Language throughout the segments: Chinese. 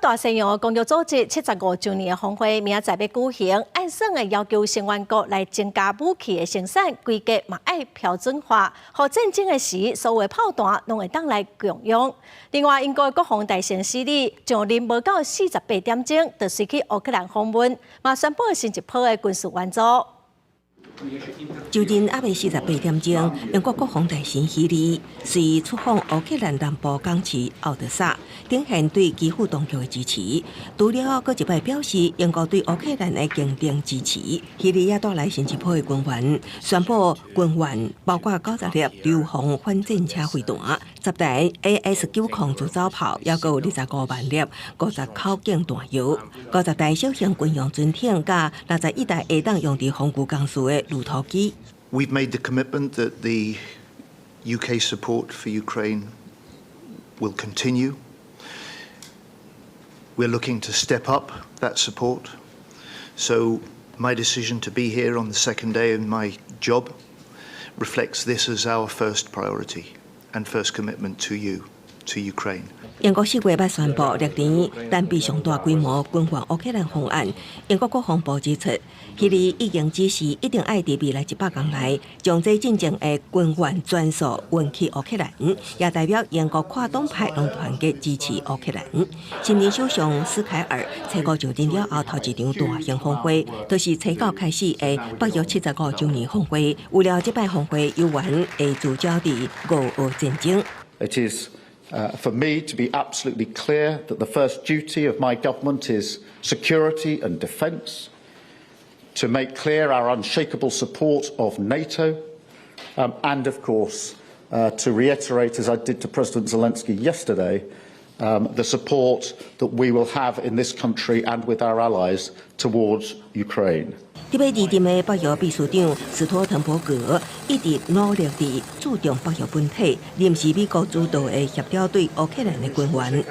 大西洋公约组织75周年峰会明仔载要举行，按算的要求成员国来增加武器的生产，规格嘛要标准化，互战争的时所有的炮弹拢会当来共用。另外，英国国防大臣施里上任无到48点钟，就随去乌克兰访问，嘛宣布新一波的军事援助。 就任暗暝48点钟，英国国防大臣希里随出访乌克兰南部港市奥德萨，展现对基辅当局的支持。除了搁一摆表示英国对乌克兰的坚定支持，希里也带来新一波的军援，宣布军援包括90粒流防反战车飞弹、10台 AS90自走炮，也有25万粒50口径弹药、50台小型军用军艇，加61台会当用伫防御工事的路途机。 We've made the commitment that the UK support for Ukraine will continue. We're looking to step up that support. So my decision to be here on the second day of my job reflects this as our first priority and first commitment to you, to Ukraine. 英国4月捌宣布历年单笔上大规模军援乌克兰方案。英国国防部指出，希里已经指示一定爱伫未来100天内，将这进程的军援全数运去乌克兰，也代表英国跨党派拢团结支持乌克兰。新任首相斯凯尔初5就任了后头一场大型峰会，就是初9开始的北约75周年峰会。为了这摆峰会有缘会聚焦伫俄乌战争。It is for me to be absolutely clear that the first duty of my government is security and defence, to make clear our unshakable support of NATO, and of course to reiterate, as I did to President Zelensky yesterday, the support that we will have in this country and with our allies towards Ukraine. 伫要二任的北约秘书长斯托滕伯格一直努力地注重北约本体，临时美国主导的协调对乌克兰的军援。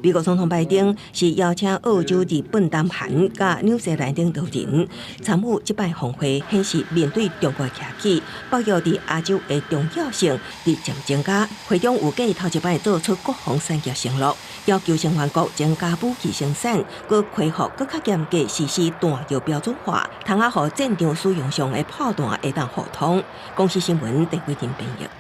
美国总统拜登是邀请澳洲、日本、南韩、甲纽西兰等多人参与这摆峰会，显示面对中国崛起，北约伫亚洲的重要性日渐增加。会中有计头一摆做出国防产业承诺，要求成员国增加武器生产，佮恢复佮较严格实施弹药标准化，通互战场使用上的炮弹会当互通。公司新闻陈伟霆编译。